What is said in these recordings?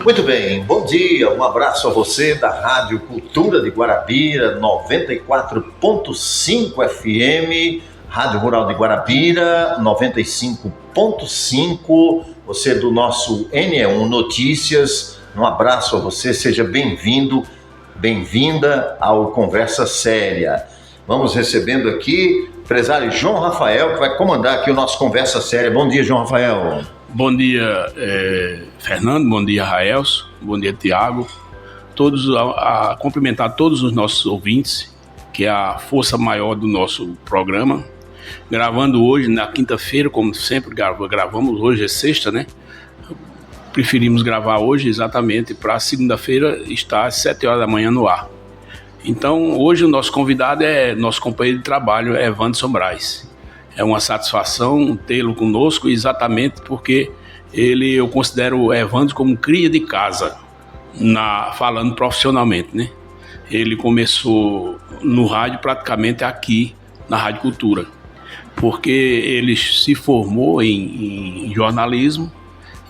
Muito bem, bom dia, um abraço a você da Rádio Cultura de Guarabira, 94.5 FM, Rádio Rural de Guarabira, 95.5, você do nosso NE1 Notícias, um abraço a você, seja bem-vindo, bem-vinda ao Conversa Séria. Vamos recebendo aqui o empresário João Rafael, que vai comandar aqui o nosso Conversa Séria. Bom dia, João Rafael. Bom dia, Fernando, bom dia, Raelson, bom dia, Tiago. Cumprimentar todos os nossos ouvintes, que é a força maior do nosso programa. Gravando hoje, na quinta-feira, como sempre gravamos, hoje é sexta, né? Preferimos gravar hoje exatamente para segunda-feira estar às 7 horas da manhã no ar. Então, hoje o nosso convidado é nosso companheiro de trabalho, Evanderson Braz. É uma satisfação tê-lo conosco, exatamente porque eu considero o Evanderson como cria de casa, falando profissionalmente, né? Ele começou no rádio praticamente aqui, na Rádio Cultura, porque ele se formou em jornalismo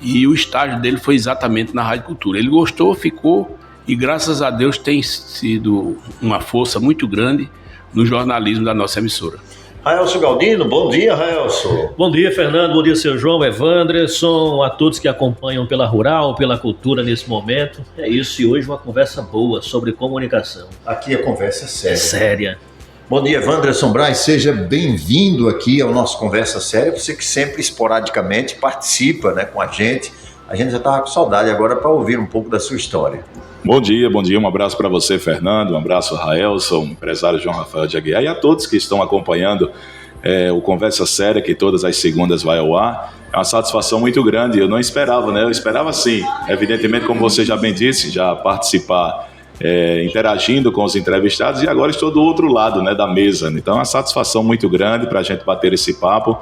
e o estágio dele foi exatamente na Rádio Cultura. Ele gostou, ficou e graças a Deus tem sido uma força muito grande no jornalismo da nossa emissora. Raelson Galdino, bom dia, Raelson. Bom dia, Fernando, bom dia, seu João, Evanderson, a todos que acompanham pela Rural, pela Cultura nesse momento. É isso, e hoje uma conversa boa sobre comunicação. Aqui a conversa é séria. Séria. Bom dia, Evanderson Braz, seja bem-vindo aqui ao nosso Conversa Séria, você que sempre esporadicamente participa, né, com a gente já estava com saudade agora para ouvir um pouco da sua história. Bom dia, um abraço para você, Fernando, um abraço a Raelson, empresário João Rafael de Aguiar e a todos que estão acompanhando o Conversa Séria, que todas as segundas vai ao ar. É uma satisfação muito grande, eu não esperava, né? Eu esperava sim, evidentemente, como você já bem disse, já participar interagindo com os entrevistados, e agora estou do outro lado, né, da mesa. Então é uma satisfação muito grande para a gente bater esse papo,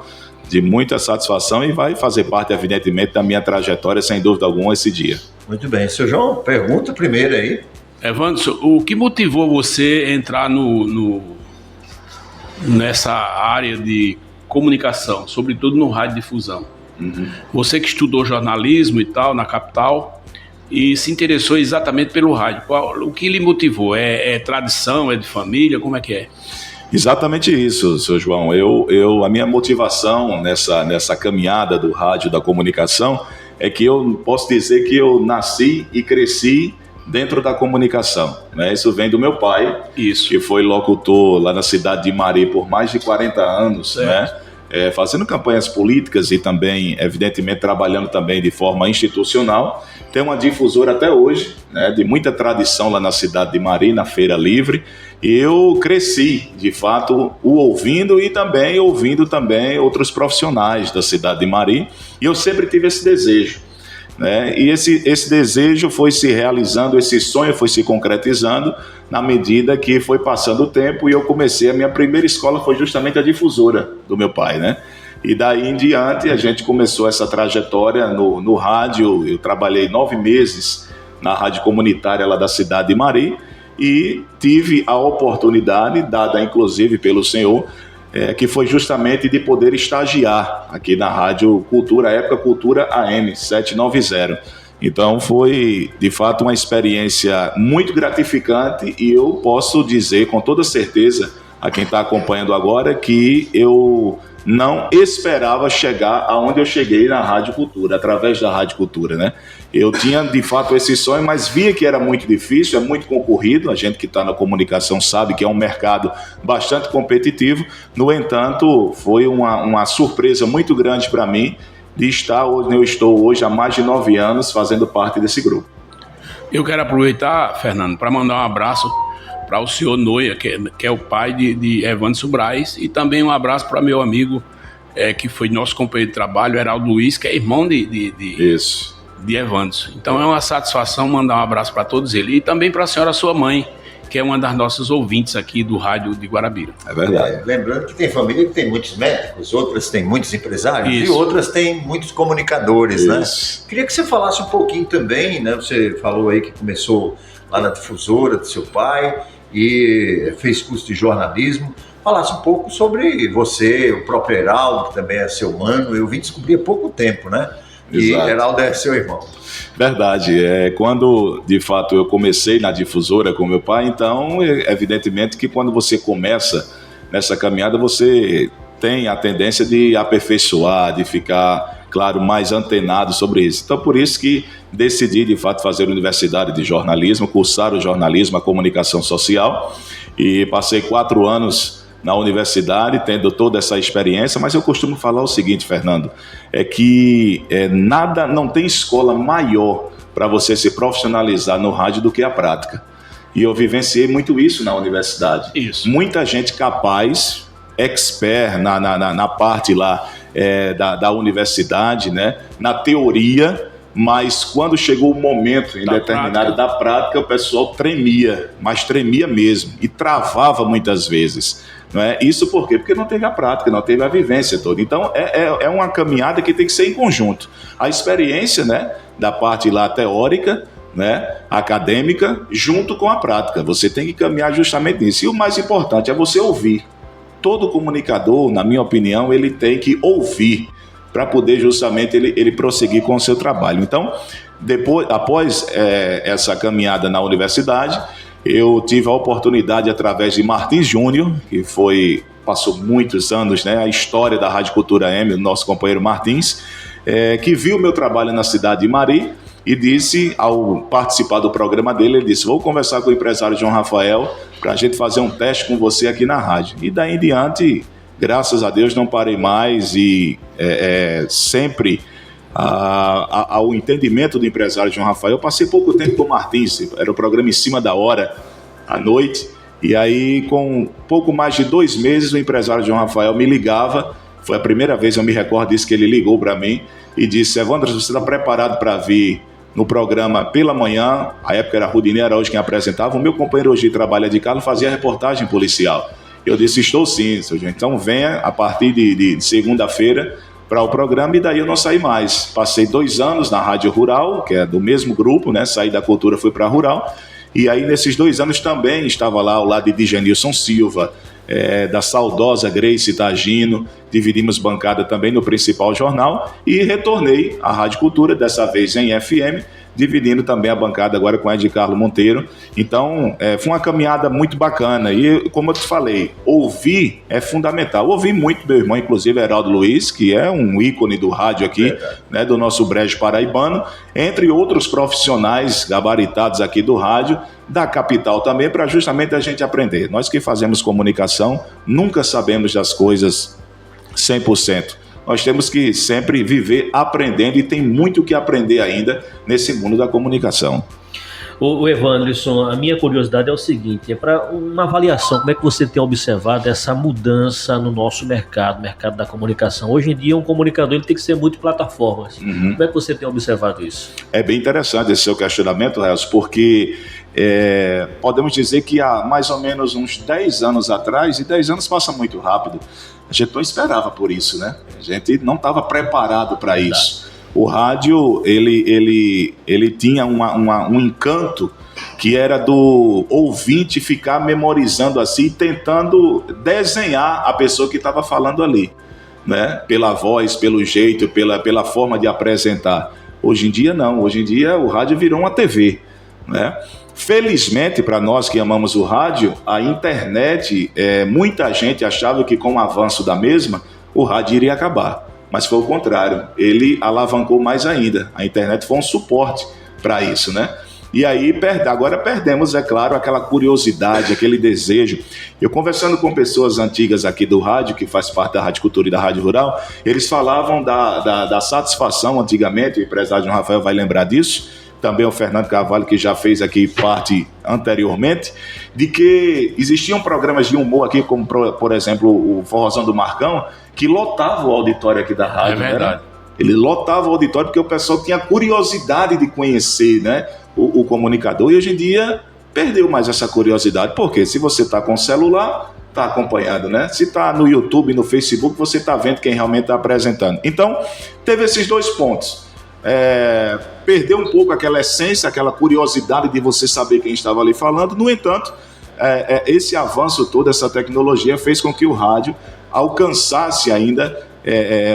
de muita satisfação, e vai fazer parte, evidentemente, da minha trajetória, sem dúvida alguma, esse dia. Muito bem. Seu João, pergunta primeiro aí. Evanderson, o que motivou você a entrar nessa área de comunicação, sobretudo no rádio difusão? Uhum. Você que estudou jornalismo e tal, na capital, e se interessou exatamente pelo rádio. O que lhe motivou? É tradição, é de família, como é que é? Exatamente isso, seu João. A minha motivação nessa caminhada do rádio, da comunicação, é que eu posso dizer que eu nasci e cresci dentro da comunicação, né? Isso vem do meu pai, que foi locutor lá na cidade de Mari por mais de 40 anos, né? Fazendo campanhas políticas e também, evidentemente, trabalhando também de forma institucional. Tem uma difusora até hoje, né, de muita tradição lá na cidade de Mari, na Feira Livre. E eu cresci, de fato, ouvindo e também ouvindo também outros profissionais da cidade de Mari. E eu sempre tive esse desejo, né? E esse desejo foi se realizando, esse sonho foi se concretizando na medida que foi passando o tempo, e eu comecei, a minha primeira escola foi justamente a difusora do meu pai, né? E daí em diante a gente começou essa trajetória no rádio. Eu trabalhei 9 meses na rádio comunitária lá da cidade de Mari e tive a oportunidade, dada inclusive pelo senhor, que foi justamente de poder estagiar aqui na Rádio Cultura, época Cultura AM 790. Então foi de fato uma experiência muito gratificante, e eu posso dizer com toda certeza a quem está acompanhando agora que eu não esperava chegar aonde eu cheguei na Rádio Cultura, através da Rádio Cultura, né? Eu tinha de fato esse sonho, mas via que era muito difícil, é muito concorrido. A gente que está na comunicação sabe que é um mercado bastante competitivo. No entanto, foi uma surpresa muito grande para mim de estar onde eu estou hoje há mais de 9 anos fazendo parte desse grupo. Eu quero aproveitar, Fernando, para mandar um abraço para o senhor Noia, que é o pai de Evanderson Braz, e também um abraço para meu amigo, que foi nosso companheiro de trabalho, Heraldo Luiz, que é irmão de Evanderson. Então é uma satisfação mandar um abraço para todos eles, e também para a senhora, sua mãe, que é uma das nossas ouvintes aqui do rádio de Guarabira. É verdade. Lembrando que tem família que tem muitos médicos, outras têm muitos empresários. Isso. E outras têm muitos comunicadores, Isso. né? Queria que você falasse um pouquinho também, né? Você falou aí que começou lá na difusora do seu pai e fez curso de jornalismo. Falasse um pouco sobre você, o próprio Heraldo, que também é seu mano. Eu vim descobrir há pouco tempo, né? E Heraldo é seu irmão. Verdade. Quando, de fato, eu comecei na difusora com meu pai, então, evidentemente que quando você começa nessa caminhada, você tem a tendência de aperfeiçoar, de ficar, claro, mais antenado sobre isso. Então, por isso que decidi, de fato, fazer universidade de jornalismo, cursar o jornalismo, a comunicação social, e passei 4 anos na universidade, tendo toda essa experiência, mas eu costumo falar o seguinte, Fernando, é que não tem escola maior para você se profissionalizar no rádio do que a prática. E eu vivenciei muito isso na universidade. Isso. Muita gente capaz, expert na parte lá da universidade, né, na teoria, mas quando chegou o momento determinado da prática, o pessoal tremia, mas tremia mesmo, e travava muitas vezes. Não é? Isso por quê? Porque não teve a prática, não teve a vivência toda. Então, é uma caminhada que tem que ser em conjunto. A experiência, né, da parte lá teórica, né, acadêmica, junto com a prática. Você tem que caminhar justamente nisso. E o mais importante é você ouvir. Todo comunicador, na minha opinião, ele tem que ouvir para poder justamente ele prosseguir com o seu trabalho. Então, após essa caminhada na universidade, eu tive a oportunidade, através de Martins Júnior, que passou muitos anos, né, a história da Rádio Cultura M, o nosso companheiro Martins, que viu o meu trabalho na cidade de Mari e disse, ao participar do programa dele, ele disse: vou conversar com o empresário João Rafael para a gente fazer um teste com você aqui na rádio. E daí em diante, graças a Deus, não parei mais e sempre ao entendimento do empresário João Rafael. Eu passei pouco tempo com o Martins, era o programa Em Cima da Hora, à noite, e aí com pouco mais de 2 meses o empresário João Rafael me ligava, foi a primeira vez, eu me recordo disso, que ele ligou para mim e disse: Evandro, você está preparado para vir no programa pela manhã? A época era Rudinei Araújo quem apresentava, o meu companheiro hoje de trabalho de Carlos fazia reportagem policial. Eu disse: estou sim, seu João, então venha a partir de segunda-feira para o programa, e daí eu não saí mais. Passei 2 anos na Rádio Rural, que é do mesmo grupo, né? Saí da Cultura, fui para a Rural, e aí nesses 2 anos também estava lá ao lado de Genilson Silva, da saudosa Grace Tagino, dividimos bancada também no principal jornal, e retornei à Rádio Cultura, dessa vez em FM, dividindo também a bancada agora com a Ed Carlos Monteiro. Então, foi uma caminhada muito bacana. E, como eu te falei, ouvir é fundamental. Ouvi muito meu irmão, inclusive Heraldo Luiz, que é um ícone do rádio aqui, né, do nosso brejo paraibano, entre outros profissionais gabaritados aqui do rádio, da capital também, para justamente a gente aprender. Nós que fazemos comunicação, nunca sabemos das coisas 100%. Nós temos que sempre viver aprendendo, e tem muito que aprender ainda nesse mundo da comunicação. O Evandrisson, a minha curiosidade é o seguinte: para uma avaliação, como é que você tem observado essa mudança no nosso mercado da comunicação? Hoje em dia, um comunicador ele tem que ser multiplataformas. Como é que você tem observado isso? É bem interessante esse seu questionamento, Relson, porque podemos dizer que há mais ou menos uns 10 anos atrás, e 10 anos passa muito rápido, a gente não esperava por isso, né? A gente não estava preparado para isso. O rádio, ele tinha um encanto que era do ouvinte ficar memorizando assim, tentando desenhar a pessoa que estava falando ali, né? Pela voz, pelo jeito, pela forma de apresentar. Hoje em dia não, hoje em dia o rádio virou uma TV, né? Felizmente, para nós que amamos o rádio, a internet, muita gente achava que com o avanço da mesma, o rádio iria acabar. Mas foi o contrário, ele alavancou mais ainda. A internet foi um suporte para isso, né? E aí, agora perdemos, é claro, aquela curiosidade, aquele desejo. Eu conversando com pessoas antigas aqui do rádio, que faz parte da Rádio Cultura e da Rádio Rural, eles falavam da satisfação antigamente, o empresário João Rafael vai lembrar disso, também o Fernando Carvalho, que já fez aqui parte anteriormente, de que existiam programas de humor aqui, como por exemplo o Forrozão do Marcão, que lotava o auditório aqui da rádio. É verdade. Né? Ele lotava o auditório porque o pessoal tinha curiosidade de conhecer, né, o comunicador, e hoje em dia perdeu mais essa curiosidade, porque se você está com o celular, está acompanhando, né? Se está no YouTube, no Facebook, você está vendo quem realmente está apresentando. Então, teve esses 2 pontos. Perdeu um pouco aquela essência, aquela curiosidade de você saber quem estava ali falando. No entanto, esse avanço todo, essa tecnologia fez com que o rádio alcançasse ainda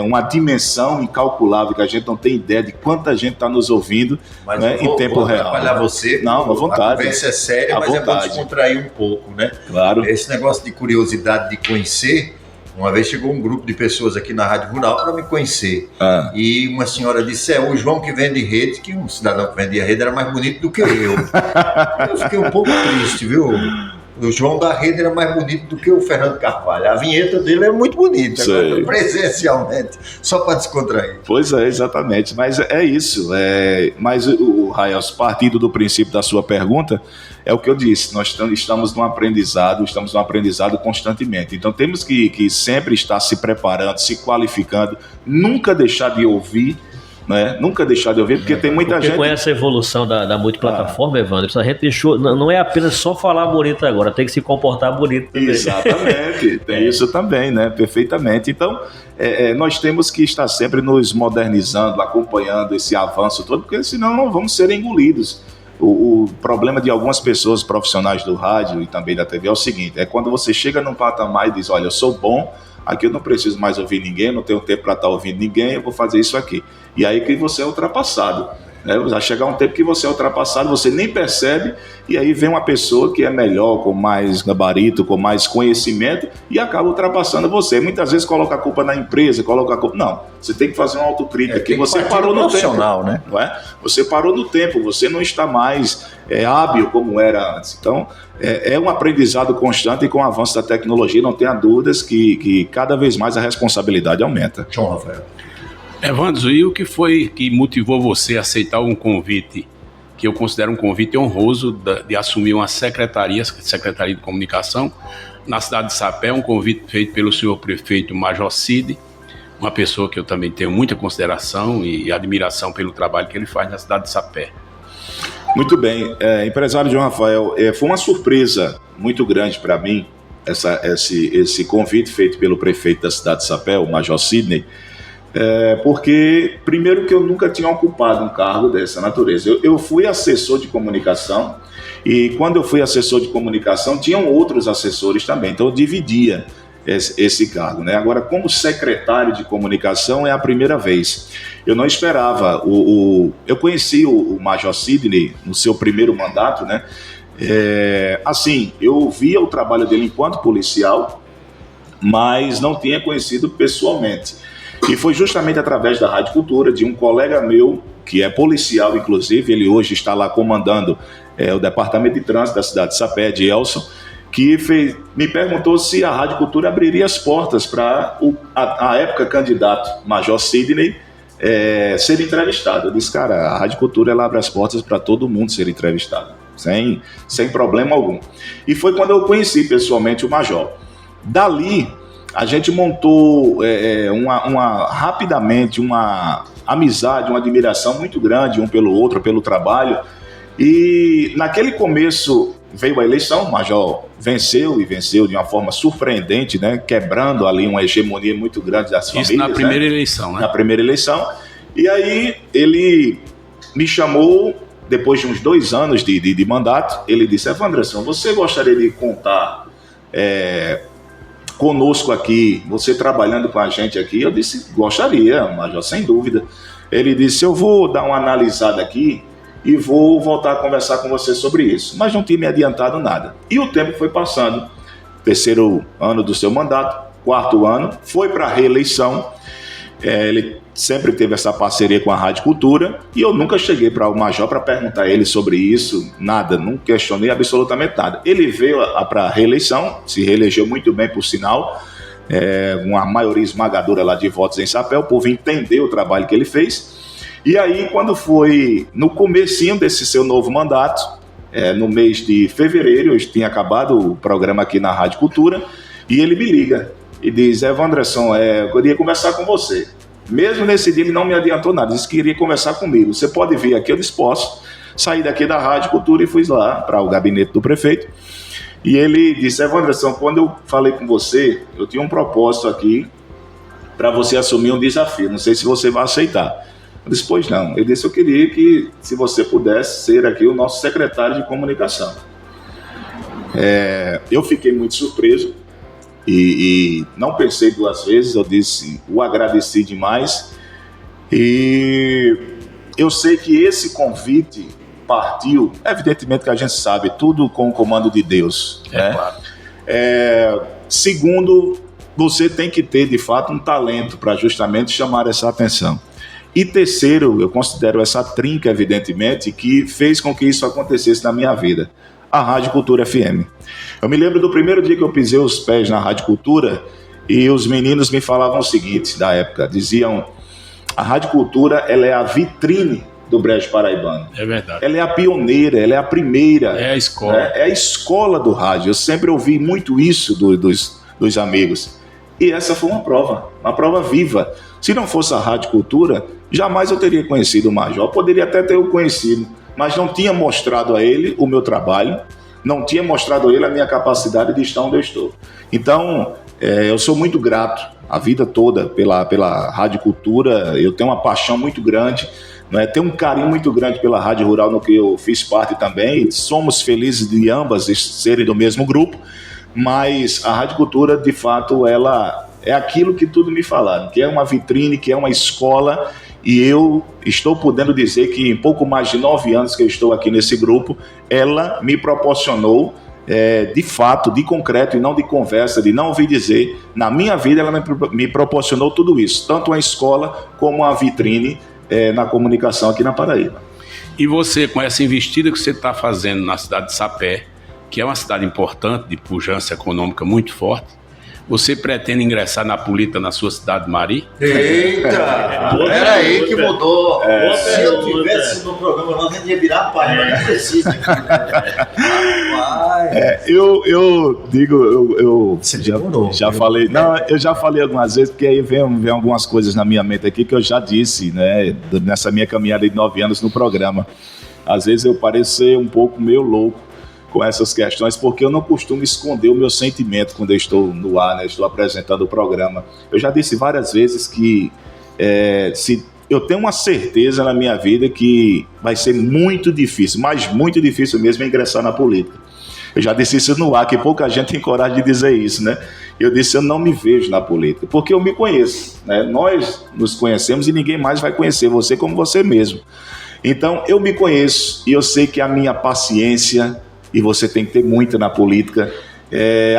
uma dimensão incalculável, que a gente não tem ideia de quanta gente está nos ouvindo, mas né, em tempo real. Atrapalhar você. Não, à vontade. A conversa é séria, mas é bom descontrair um pouco, né? Claro. Esse negócio de curiosidade de conhecer. Uma vez chegou um grupo de pessoas aqui na Rádio Rural para me conhecer. E uma senhora disse, o João que vende rede, que um cidadão que vendia rede era mais bonito do que eu. Eu fiquei um pouco triste, viu? O João da rede era mais bonito do que o Fernando Carvalho. A vinheta dele é muito bonita, agora, presencialmente, só para descontrair. Pois é, exatamente. Mas é isso. Mas o Rael, partindo do princípio da sua pergunta, é o que eu disse, nós estamos num aprendizado constantemente. Então temos que sempre estar se preparando, se qualificando, nunca deixar de ouvir, né? Nunca deixar de ouvir, porque tem muita gente... Com essa evolução da multiplataforma, Evandro, a gente deixou, não é apenas só falar bonito agora, tem que se comportar bonito também. Exatamente, tem isso também, né? Perfeitamente. Então, nós temos que estar sempre nos modernizando, acompanhando esse avanço todo, porque senão não vamos ser engolidos. O problema de algumas pessoas profissionais do rádio e também da TV é o seguinte, quando você chega num patamar e diz, olha, eu sou bom, aqui eu não preciso mais ouvir ninguém, não tenho tempo para estar ouvindo ninguém, eu vou fazer isso aqui. E aí que você é ultrapassado. Né? Vai chegar um tempo que você é ultrapassado, você nem percebe, e aí vem uma pessoa que é melhor, com mais gabarito, com mais conhecimento, e acaba ultrapassando você. Muitas vezes coloca a culpa na empresa, coloca a culpa... Não, você tem que fazer uma autocrítica, que você parou no tempo. Né? Não é? Você parou no tempo, você não está mais hábil como era antes. Então, é um aprendizado constante, e com o avanço da tecnologia, não tenha dúvidas que cada vez mais a responsabilidade aumenta. João Rafael. Evandro, e o que foi que motivou você a aceitar um convite, que eu considero um convite honroso, de assumir uma Secretaria de Comunicação, na cidade de Sapé, um convite feito pelo senhor prefeito Major Cid, uma pessoa que eu também tenho muita consideração e admiração pelo trabalho que ele faz na cidade de Sapé. Muito bem, empresário João Rafael, foi uma surpresa muito grande para mim, esse convite feito pelo prefeito da cidade de Sapé, o Major Sidney, porque, primeiro, que eu nunca tinha ocupado um cargo dessa natureza. Eu fui assessor de comunicação, e quando eu fui assessor de comunicação, tinham outros assessores também, então eu dividia esse cargo, né? Agora, como secretário de comunicação, é a primeira vez. Eu não esperava. Eu conheci o Major Sidney no seu primeiro mandato, né? Assim, eu via o trabalho dele enquanto policial, mas não tinha conhecido pessoalmente. E foi justamente através da Rádio Cultura, de um colega meu, que é policial, inclusive, ele hoje está lá comandando o Departamento de Trânsito da cidade de Sapé, de Elson, que me perguntou se a Rádio Cultura abriria as portas para a época candidato Major Sidney ser entrevistado. Eu disse, cara, a Rádio Cultura ela abre as portas para todo mundo ser entrevistado, sem problema algum. E foi quando eu conheci pessoalmente o Major. Dali, a gente montou rapidamente uma amizade, uma admiração muito grande um pelo outro, pelo trabalho. E naquele começo veio a eleição, o Major venceu de uma forma surpreendente, né? Quebrando ali uma hegemonia muito grande das famílias. Isso na primeira eleição, né? Na primeira eleição. E aí ele me chamou, depois de uns 2 anos de mandato, ele disse, Evandrson, você gostaria de contar conosco aqui, você trabalhando com a gente aqui? Eu disse, gostaria, Major, sem dúvida. Ele disse, eu vou dar uma analisada aqui e vou voltar a conversar com você sobre isso. Mas não tinha me adiantado nada. E o tempo foi passando. 3º ano do seu mandato, 4º ano, foi para a reeleição. Ele sempre teve essa parceria com a Rádio Cultura, e eu nunca cheguei para o Major para perguntar a ele sobre isso, nada, não questionei absolutamente nada. Ele veio para a reeleição, se reelegeu muito bem, por sinal, uma maioria esmagadora lá de votos em Sapé, o povo entendeu o trabalho que ele fez. E aí, quando foi no comecinho desse seu novo mandato, no mês de fevereiro, eu tinha acabado o programa aqui na Rádio Cultura, e ele me liga e diz, Evandrson, eu queria conversar com você. Mesmo nesse dia ele não me adiantou nada, disse que queria conversar comigo. Você pode vir aqui, eu disse, posso. Saí daqui da Rádio Cultura e fui lá para o gabinete do prefeito. E ele disse, Evandrson, quando eu falei com você, eu tinha um propósito aqui para você assumir um desafio. Não sei se você vai aceitar. Eu disse, pois não. Ele disse, eu queria que, se você pudesse ser aqui o nosso secretário de comunicação. Eu fiquei muito surpreso, e não pensei duas vezes, eu o agradeci demais. E eu sei que esse convite partiu, evidentemente que a gente sabe, tudo com o comando de Deus, né? Claro. Segundo, você tem que ter de fato um talento para justamente chamar essa atenção. E terceiro, eu considero essa trinca, evidentemente, que fez com que isso acontecesse na minha vida, a Rádio Cultura FM. Eu me lembro do primeiro dia que eu pisei os pés na Rádio Cultura e os meninos me falavam o seguinte, da época, diziam: a Rádio Cultura, ela é a vitrine do Brejo Paraibano. É verdade. Ela é a pioneira, ela é a primeira. É a escola. Né? É a escola do rádio. Eu sempre ouvi muito isso dos amigos. E essa foi uma prova viva. Se não fosse a Rádio Cultura, jamais eu teria conhecido o Major. Poderia até ter o conhecido, mas não tinha mostrado a ele o meu trabalho, não tinha mostrado a ele a minha capacidade de estar onde eu estou. Então, eu sou muito grato a vida toda pela Rádio Cultura. Eu tenho uma paixão muito grande, né? Tenho um carinho muito grande pela Rádio Rural, no que eu fiz parte também. Somos felizes de ambas serem do mesmo grupo, mas a Rádio Cultura, de fato, ela é aquilo que tudo me falaram, que é uma vitrine, que é uma escola, e eu estou podendo dizer que em pouco mais de 9 anos que eu estou aqui nesse grupo, ela me proporcionou, de fato, de concreto e não de conversa, de não ouvir dizer, na minha vida ela me proporcionou tudo isso, tanto a escola como a vitrine na comunicação aqui na Paraíba. E você, com essa investida que você está fazendo na cidade de Sapé, que é uma cidade importante, de pujança econômica muito forte, você pretende ingressar na política na sua cidade, Mari? Eita! Era aí que mudou. Se eu tivesse no programa, nós ia virar pai, mas não precisa. Eu digo, eu já viu? falei, não, eu já falei algumas vezes, porque aí vem algumas coisas na minha mente aqui que eu já disse, né, nessa minha caminhada de 9 anos no programa. Às vezes eu pareço ser um pouco meio louco com essas questões, porque eu não costumo esconder o meu sentimento quando eu estou no ar, né? Estou apresentando o programa. Eu já disse várias vezes que se eu tenho uma certeza na minha vida que vai ser muito difícil, mas muito difícil mesmo ingressar na política. Eu já disse isso no ar, que pouca gente tem coragem de dizer isso, né? Eu disse, eu não me vejo na política, porque eu me conheço, né? Nós nos conhecemos e ninguém mais vai conhecer você como você mesmo. Então, eu me conheço e eu sei que a minha paciência, e você tem que ter muita na política,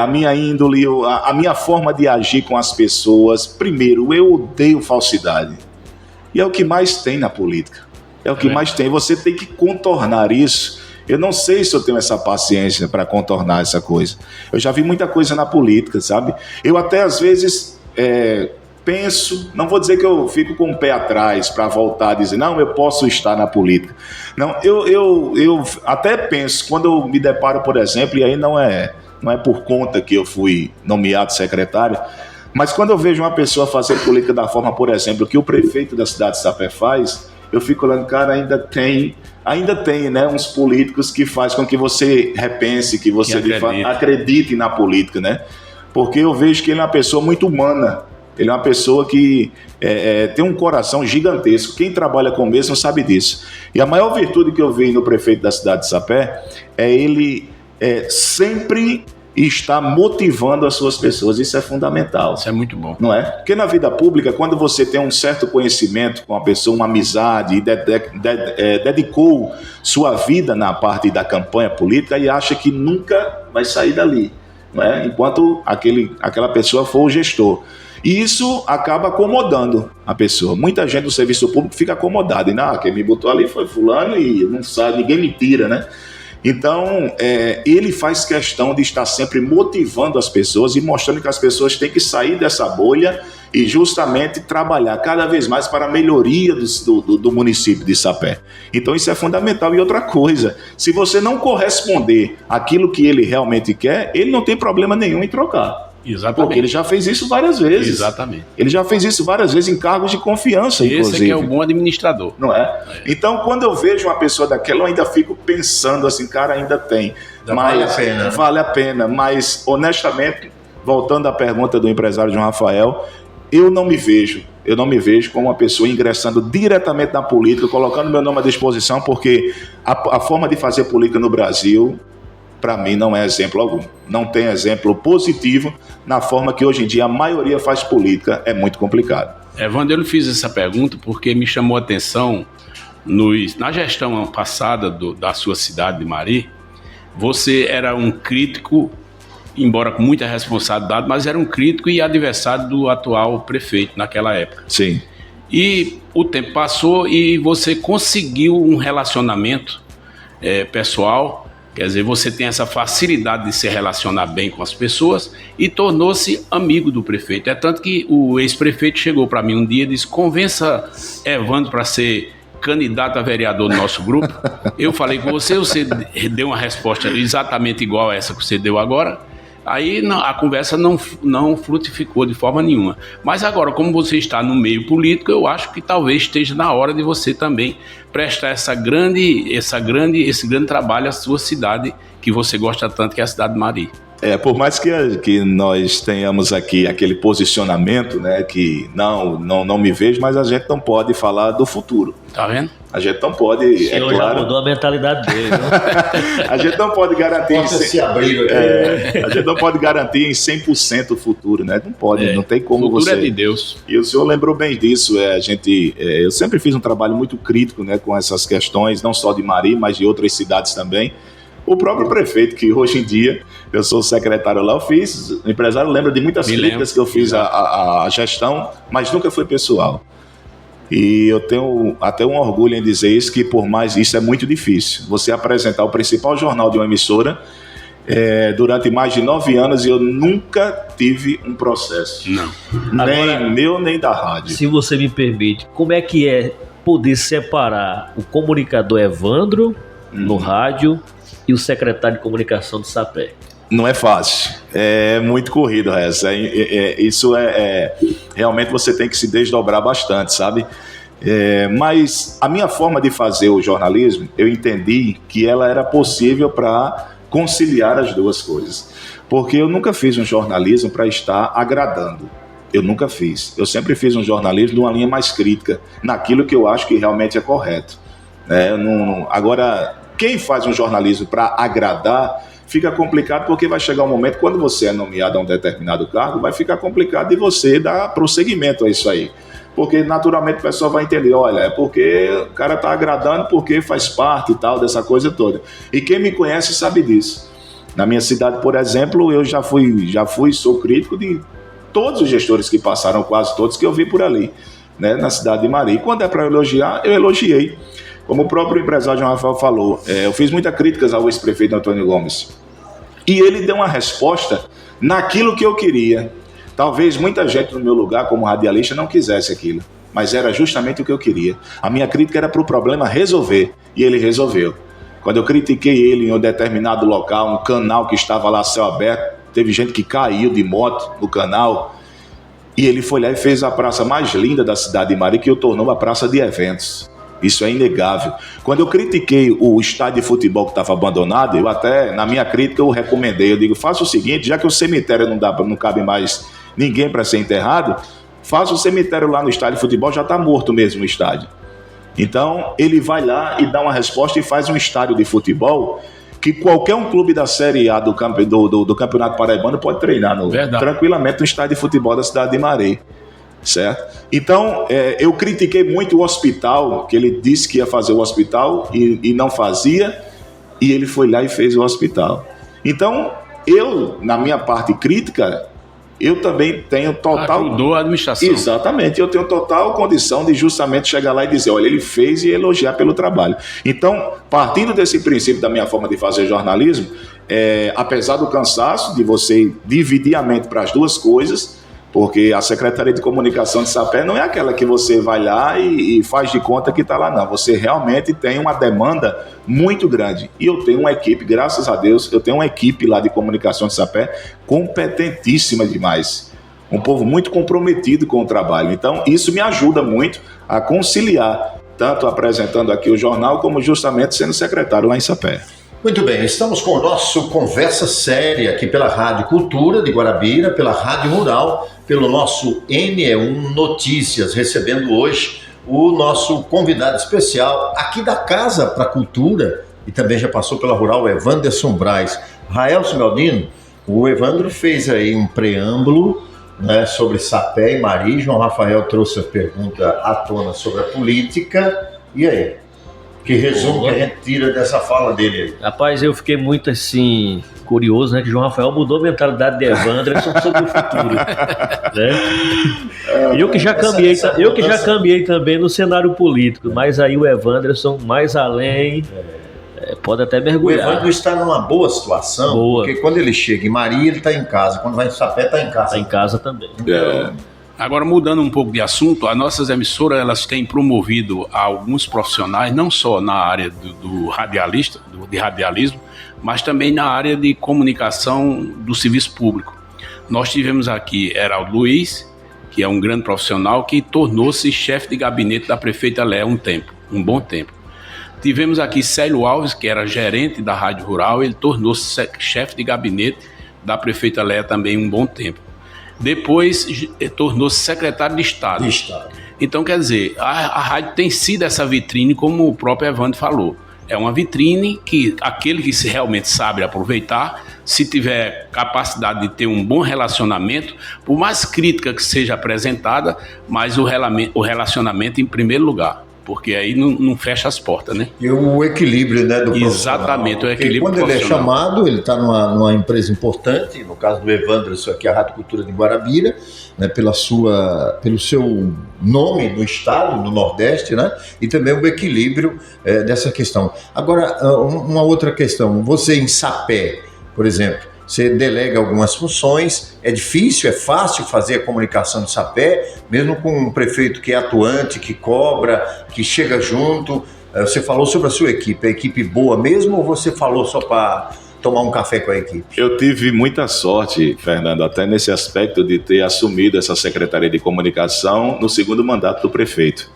a minha índole, a minha forma de agir com as pessoas. Primeiro, eu odeio falsidade. E é o que mais tem na política. É o que mais tem. Você tem que contornar isso. Eu não sei se eu tenho essa paciência para contornar essa coisa. Eu já vi muita coisa na política, sabe? Eu até, às vezes, penso, não vou dizer que eu fico com o pé atrás para voltar a dizer, não, eu posso estar na política. Não, eu até penso, quando eu me deparo, por exemplo, e aí não é por conta que eu fui nomeado secretário, mas quando eu vejo uma pessoa fazer política da forma, por exemplo, que o prefeito da cidade de Sapé faz, eu fico olhando, cara, ainda tem, né, uns políticos que faz com que você repense, que você de fato acredite na política, né? Porque eu vejo que ele é uma pessoa muito humana. Ele é uma pessoa que tem um coração gigantesco. Quem trabalha com o mesmo sabe disso. E a maior virtude que eu vi no prefeito da cidade de Sapé é ele sempre estar motivando as suas pessoas. Isso é fundamental. Isso é muito bom. Não é? Porque na vida pública, quando você tem um certo conhecimento com a pessoa, uma amizade, e dedicou sua vida na parte da campanha política e acha que nunca vai sair dali, não é? Enquanto aquela pessoa for o gestor. E isso acaba acomodando a pessoa. Muita gente do serviço público fica acomodada. E, quem me botou ali foi fulano e não sabe, ninguém me tira, né? Então, ele faz questão de estar sempre motivando as pessoas e mostrando que as pessoas têm que sair dessa bolha e justamente trabalhar cada vez mais para a melhoria do município de Sapé. Então, isso é fundamental. E outra coisa, se você não corresponder àquilo que ele realmente quer, ele não tem problema nenhum em trocar. Exatamente. Porque ele já fez isso várias vezes. Exatamente. Ele já fez isso várias vezes em cargos de confiança, inclusive. Esse é que é o bom administrador. Não é? Então, quando eu vejo uma pessoa daquela, eu ainda fico pensando assim, cara, ainda tem. Vale a pena. Vale a pena, mas honestamente, voltando à pergunta do empresário João Rafael, eu não me vejo como uma pessoa ingressando diretamente na política, colocando meu nome à disposição, porque a forma de fazer política no Brasil para mim não é exemplo algum. Não tem exemplo positivo na forma que hoje em dia a maioria faz política, é muito complicado. Evandro, eu fiz essa pergunta porque me chamou a atenção na gestão passada da sua cidade de Mari. Você era um crítico, embora com muita responsabilidade, mas era um crítico e adversário do atual prefeito naquela época. Sim. E o tempo passou e você conseguiu um relacionamento pessoal, quer dizer, você tem essa facilidade de se relacionar bem com as pessoas e tornou-se amigo do prefeito. É tanto que o ex-prefeito chegou para mim um dia e disse: convença Evandro para ser candidato a vereador do nosso grupo. Eu falei com você deu uma resposta exatamente igual a essa que você deu agora. Aí a conversa não frutificou de forma nenhuma. Mas agora, como você está no meio político, eu acho que talvez esteja na hora de você também prestar esse grande trabalho à sua cidade, que você gosta tanto, que é a cidade de Mari. Por mais que nós tenhamos aqui aquele posicionamento, né, que não me vejo, mas a gente não pode falar do futuro. Tá vendo? A gente não pode, o senhor já mudou a mentalidade dele, né? A gente não pode garantir a gente não pode garantir em 100% o futuro, né? Não pode, não tem como você. O futuro é de Deus. E o senhor lembrou bem disso. Eu sempre fiz um trabalho muito crítico, né, com essas questões, não só de Mari, mas de outras cidades também. O próprio prefeito, que hoje em dia eu sou secretário lá, o empresário lembra de muitas críticas que eu fiz à gestão, mas nunca foi pessoal. E eu tenho até um orgulho em dizer isso, que por mais isso é muito difícil. Você apresentar o principal jornal de uma emissora durante mais de 9 anos, e eu nunca tive um processo. Não. Nem meu, nem da rádio. Se você me permite, como é que é poder separar o comunicador Evandro no rádio e o secretário de comunicação de Sapé? Não é fácil, é muito corrido essa. Realmente você tem que se desdobrar bastante, sabe? Mas a minha forma de fazer o jornalismo, eu entendi que ela era possível para conciliar as duas coisas. Porque eu nunca fiz um jornalismo para estar agradando. Eu nunca fiz. Eu sempre fiz um jornalismo de uma linha mais crítica, naquilo que eu acho que realmente é correto. Agora, quem faz um jornalismo para agradar, fica complicado, porque vai chegar um momento, quando você é nomeado a um determinado cargo, vai ficar complicado de você dar prosseguimento a isso aí. Porque naturalmente o pessoal vai entender, olha, é porque o cara está agradando, porque faz parte e tal, dessa coisa toda. E quem me conhece sabe disso. Na minha cidade, por exemplo, eu sou crítico de todos os gestores que passaram, quase todos que eu vi por ali, né, na cidade de Mari. E quando é para elogiar, eu elogiei. Como o próprio empresário João Rafael falou, eu fiz muitas críticas ao ex-prefeito Antônio Gomes. E ele deu uma resposta naquilo que eu queria. Talvez muita gente no meu lugar, como radialista, não quisesse aquilo. Mas era justamente o que eu queria. A minha crítica era para o problema resolver. E ele resolveu. Quando eu critiquei ele em um determinado local, um canal que estava lá a céu aberto, teve gente que caiu de moto no canal. E ele foi lá e fez a praça mais linda da cidade de Mari, que o tornou uma praça de eventos. Isso é inegável. Quando eu critiquei o estádio de futebol que estava abandonado, eu até, na minha crítica, eu recomendei. Eu digo, faça o seguinte, já que o cemitério não cabe mais ninguém para ser enterrado, faça o cemitério lá no estádio de futebol, já está morto mesmo o estádio. Então, ele vai lá e dá uma resposta e faz um estádio de futebol que qualquer um clube da Série A do Campeonato Paraibano pode treinar tranquilamente no estádio de futebol da cidade de Mari. Certo? Então, eu critiquei muito o hospital, que ele disse que ia fazer o hospital e não fazia, e ele foi lá e fez o hospital. Então, eu, na minha parte crítica, eu também tenho total... Ajudou a administração. Exatamente, eu tenho total condição de justamente chegar lá e dizer, olha, ele fez, e elogiar pelo trabalho. Então, partindo desse princípio da minha forma de fazer jornalismo, apesar do cansaço de você dividir a mente para as duas coisas, porque a Secretaria de Comunicação de Sapé não é aquela que você vai lá e faz de conta que está lá, não. Você realmente tem uma demanda muito grande. E eu tenho uma equipe, graças a Deus, eu tenho uma equipe lá de comunicação de Sapé competentíssima demais. Um povo muito comprometido com o trabalho. Então, isso me ajuda muito a conciliar, tanto apresentando aqui o jornal, como justamente sendo secretário lá em Sapé. Muito bem, estamos com o nosso Conversa Séria aqui pela Rádio Cultura de Guarabira, pela Rádio Rural, pelo nosso NE1 Notícias, recebendo hoje o nosso convidado especial aqui da Casa para a Cultura, e também já passou pela Rural, Evanderson Braz. Raelson Galdino, o Evandro fez aí um preâmbulo, né, sobre Sapé e Mari. João Rafael trouxe a pergunta à tona sobre a política. E aí? Que resumo que a gente tira dessa fala dele aí? Rapaz, eu fiquei muito assim curioso, né? Que João Rafael mudou a mentalidade de Evanderson sobre o futuro. Né? Eu que já caminhei também no cenário político, mas aí o Evanderson, mais além, pode até O mergulhar. Evandro está numa boa situação, porque quando ele chega em Maria, ele está em casa. Quando vai em Sapé, está em casa. Está em casa também. Agora, mudando um pouco de assunto, as nossas emissoras elas têm promovido alguns profissionais, não só na área do radialista, de radialismo, mas também na área de comunicação do serviço público. Nós tivemos aqui Heraldo Luiz, que é um grande profissional, que tornou-se chefe de gabinete da prefeita Léa um bom tempo. Tivemos aqui Célio Alves, que era gerente da Rádio Rural, ele tornou-se chefe de gabinete da prefeita Léa também um bom tempo. Depois tornou-se secretário de Estado. Então, quer dizer, a rádio tem sido essa vitrine, como o próprio Evandro falou. É uma vitrine que aquele que realmente sabe aproveitar, se tiver capacidade de ter um bom relacionamento, por mais crítica que seja apresentada, mas o relacionamento em primeiro lugar. Porque aí não fecha as portas, né? E o equilíbrio, né, do profissional. Exatamente, o equilíbrio quando ele é chamado, ele está numa empresa importante, no caso do Evandro, isso aqui é a Rádio Cultura de Guarabira, né, pelo seu nome no estado, no Nordeste, né, e também o equilíbrio dessa questão. Agora, uma outra questão, você em Sapé, por exemplo, você delega algumas funções, é difícil, é fácil fazer a comunicação de Sapé, mesmo com um prefeito que é atuante, que cobra, que chega junto. Você falou sobre a sua equipe, a equipe boa mesmo, ou você falou só para tomar um café com a equipe? Eu tive muita sorte, Fernando, até nesse aspecto de ter assumido essa Secretaria de Comunicação no segundo mandato do prefeito,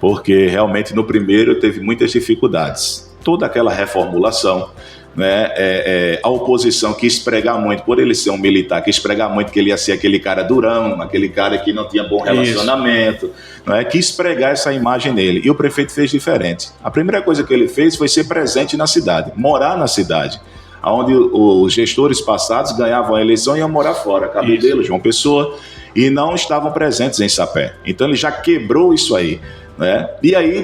porque realmente no primeiro teve muitas dificuldades. Toda aquela reformulação, né, a oposição quis pregar muito, por ele ser um militar, quis pregar muito que ele ia ser aquele cara durão, aquele cara que não tinha bom relacionamento, né, quis pregar essa imagem nele, e o prefeito fez diferente. A primeira coisa que ele fez foi ser presente na cidade, morar na cidade, onde os gestores passados ganhavam a eleição e iam morar fora, Cabedelo, João Pessoa, e não estavam presentes em Sapé. Então ele já quebrou isso aí, né? E aí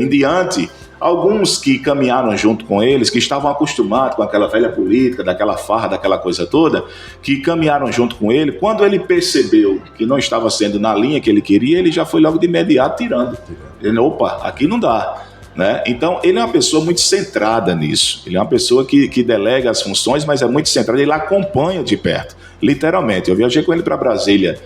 em diante, alguns que caminharam junto com eles, que estavam acostumados com aquela velha política, daquela farra, daquela coisa toda, que caminharam junto com ele, quando ele percebeu que não estava sendo na linha que ele queria, ele já foi logo de imediato tirando. Ele, opa, aqui não dá. Né? Então, ele é uma pessoa muito centrada nisso. Ele é uma pessoa que delega as funções, mas é muito centrada. Ele acompanha de perto, literalmente. Eu viajei com ele para Brasília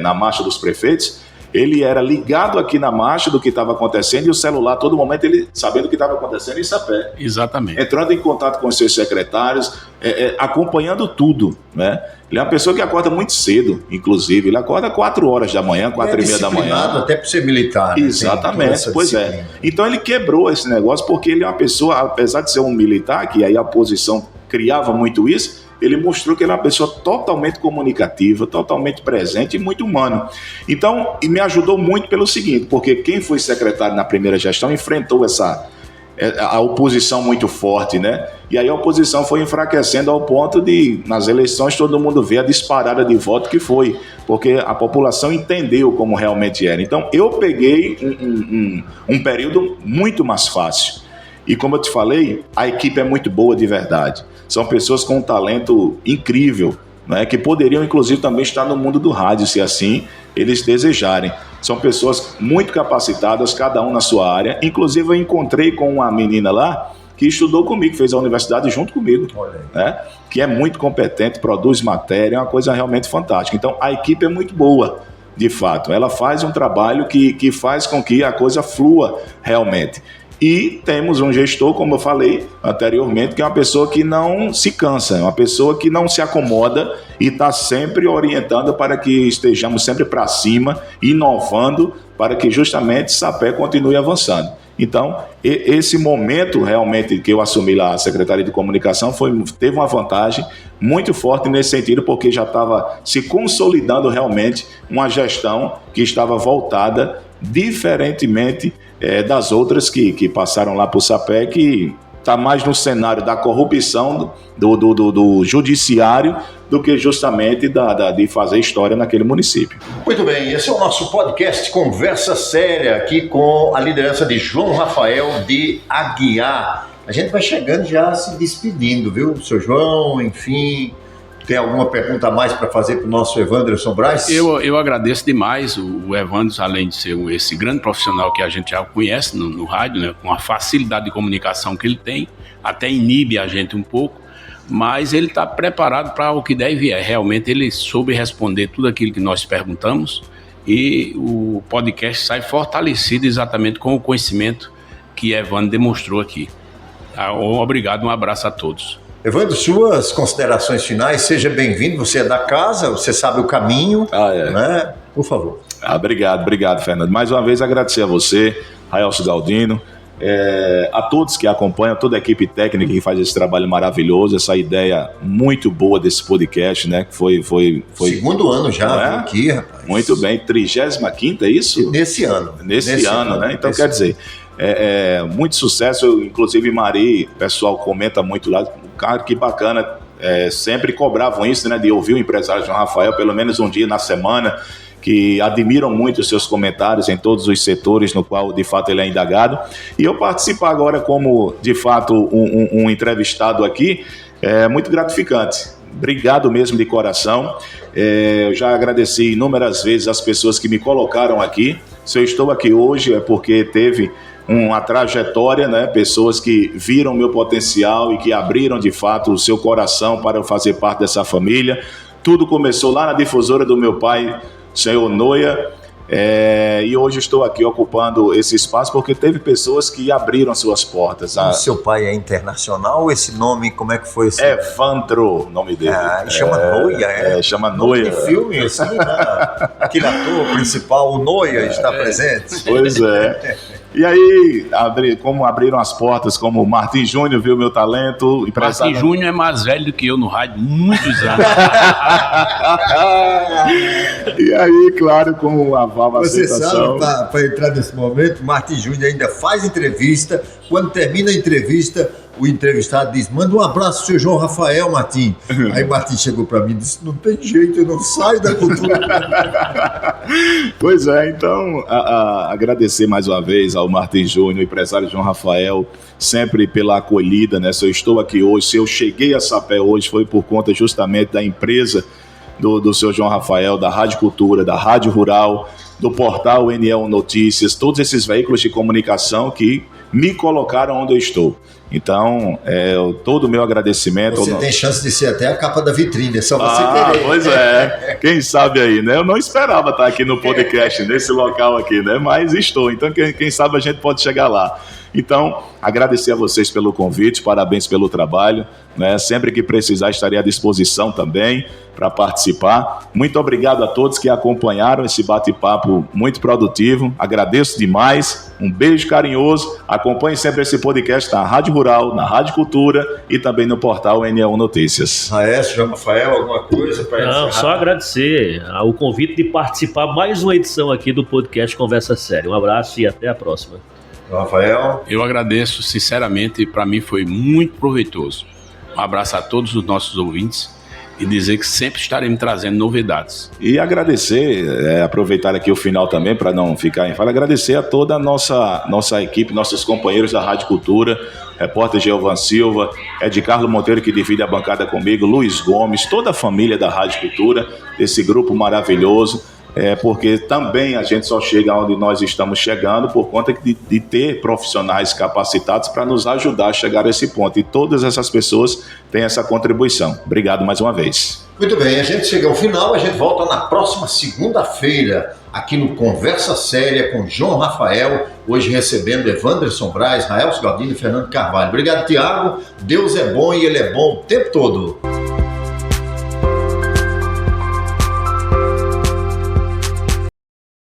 na Marcha dos Prefeitos. Ele era ligado aqui na marcha do que estava acontecendo e o celular, a todo momento, ele sabendo o que estava acontecendo em Sapé. Exatamente. Entrando em contato com os seus secretários, acompanhando tudo, né? Ele é uma pessoa que acorda muito cedo, inclusive. Ele acorda 4 horas da manhã, 4h30 da manhã. Até para ser militar. Né? Exatamente, pois é. Então ele quebrou esse negócio porque ele é uma pessoa, apesar de ser um militar, que aí a oposição criava muito isso, ele mostrou que ele é uma pessoa totalmente comunicativa, totalmente presente e muito humano. Então, e me ajudou muito pelo seguinte, porque quem foi secretário na primeira gestão enfrentou a oposição muito forte, né? E aí a oposição foi enfraquecendo ao ponto de, nas eleições, todo mundo vê a disparada de voto que foi, porque a população entendeu como realmente era. Então, eu peguei um período muito mais fácil. E como eu te falei, a equipe é muito boa de verdade. São pessoas com um talento incrível, né, que poderiam, inclusive, também estar no mundo do rádio, se assim eles desejarem. São pessoas muito capacitadas, cada um na sua área. Inclusive, eu encontrei com uma menina lá que estudou comigo, fez a universidade junto comigo, né, que é muito competente, produz matéria, é uma coisa realmente fantástica. Então, a equipe é muito boa, de fato. Ela faz um trabalho que faz com que a coisa flua realmente. E temos um gestor, como eu falei anteriormente, que é uma pessoa que não se cansa, é uma pessoa que não se acomoda e está sempre orientando para que estejamos sempre para cima, inovando, para que justamente Sapé continue avançando. Então, esse momento realmente que eu assumi lá a Secretaria de Comunicação teve uma vantagem muito forte nesse sentido, porque já estava se consolidando realmente uma gestão que estava voltada diferentemente das outras que passaram lá por Sapé, que está mais no cenário da corrupção do judiciário do que justamente de fazer história naquele município. Muito bem, esse é o nosso podcast Conversa Séria, aqui com a liderança de João Rafael de Aguiar. A gente vai chegando já se despedindo, viu, seu João? Enfim, tem alguma pergunta a mais para fazer para o nosso Evanderson Braz? Eu agradeço demais o Evanderson, além de ser esse grande profissional que a gente já conhece no rádio, né, com a facilidade de comunicação que ele tem, até inibe a gente um pouco, mas ele está preparado para o que deve vir. Realmente ele soube responder tudo aquilo que nós perguntamos e o podcast sai fortalecido exatamente com o conhecimento que Evandro demonstrou aqui. Obrigado, um abraço a todos. Evandro, suas considerações finais, seja bem-vindo, você é da casa, você sabe o caminho, né? Por favor. Obrigado, Fernando. Mais uma vez agradecer a você, Raelso Galdino, a todos que acompanham, toda a equipe técnica que faz esse trabalho maravilhoso, essa ideia muito boa desse podcast, né? Que foi... Segundo ano já aqui, rapaz. Muito bem, 35ª, é isso? Nesse ano, né? Então quer dizer... muito sucesso, inclusive Mari, o pessoal comenta muito lá, cara, que bacana, sempre cobravam isso, né, de ouvir o empresário João Rafael, pelo menos um dia na semana, que admiram muito os seus comentários em todos os setores no qual, de fato, ele é indagado, e eu participar agora como, de fato, um entrevistado aqui, é muito gratificante. Obrigado mesmo de coração. Eu já agradeci inúmeras vezes as pessoas que me colocaram aqui. Se eu estou aqui hoje é porque teve uma trajetória, né? Pessoas que viram meu potencial e que abriram de fato o seu coração para eu fazer parte dessa família. Tudo começou lá na difusora do meu pai, senhor Noia, e hoje estou aqui ocupando esse espaço porque teve pessoas que abriram suas portas. O seu pai é internacional? Esse nome, como é que foi? Evandro, nome dele. Chama Noia, chama Noia. De filme, assim, né? Aquele ator principal, o Noia, está presente. Pois é. E aí, como abriram as portas, como o Martim Júnior viu meu talento. Martim Júnior é mais velho do que eu no rádio, muitos anos. E aí, claro, com a válvula aceitação. Você sabe, para entrar nesse momento, Martim Júnior ainda faz entrevista. Quando termina a entrevista, o entrevistado diz: manda um abraço ao seu João Rafael, Martim. Aí Martim chegou para mim e disse: não tem jeito, eu não saio da cultura. Pois é, então agradecer mais uma vez ao Martim Júnior, o empresário João Rafael, sempre pela acolhida, né? Se eu estou aqui hoje, se eu cheguei a Sapé hoje, foi por conta justamente da empresa do seu João Rafael, da Rádio Cultura, da Rádio Rural, do portal NE1 Notícias, todos esses veículos de comunicação que me colocaram onde eu estou. Então, todo o meu agradecimento... Você tem chance de ser até a capa da vitrine, é só você querer. Pois é, quem sabe aí, né? Eu não esperava estar aqui no podcast, nesse local aqui, né? Mas estou, então quem sabe a gente pode chegar lá. Então, agradecer a vocês pelo convite, parabéns pelo trabalho, né? Sempre que precisar estarei à disposição também para participar. Muito obrigado a todos que acompanharam esse bate-papo muito produtivo, agradeço demais, um beijo carinhoso, acompanhe sempre esse podcast na Rádio Rural, na Rádio Cultura e também no portal NE1 Notícias. João Rafael, alguma coisa para encerrar? Não, só agradecer o convite de participar mais uma edição aqui do podcast Conversa Séria. Um abraço e até a próxima. Rafael? Eu agradeço, sinceramente, para mim foi muito proveitoso. Um abraço a todos os nossos ouvintes e dizer que sempre estaremos trazendo novidades. E agradecer, aproveitar aqui o final também para não ficar em fala, agradecer a toda a nossa equipe, nossos companheiros da Rádio Cultura, repórter Geovan Silva, Ed Carlos Monteiro, que divide a bancada comigo, Luiz Gomes, toda a família da Rádio Cultura, esse grupo maravilhoso. Porque também a gente só chega onde nós estamos chegando por conta de ter profissionais capacitados para nos ajudar a chegar a esse ponto. E todas essas pessoas têm essa contribuição. Obrigado mais uma vez. Muito bem, a gente chega ao final, a gente volta na próxima segunda-feira, aqui no Conversa Séria com João Rafael, hoje recebendo Evanderson Braz, Raelso Galdino e Fernando Carvalho. Obrigado, Tiago. Deus é bom e Ele é bom o tempo todo.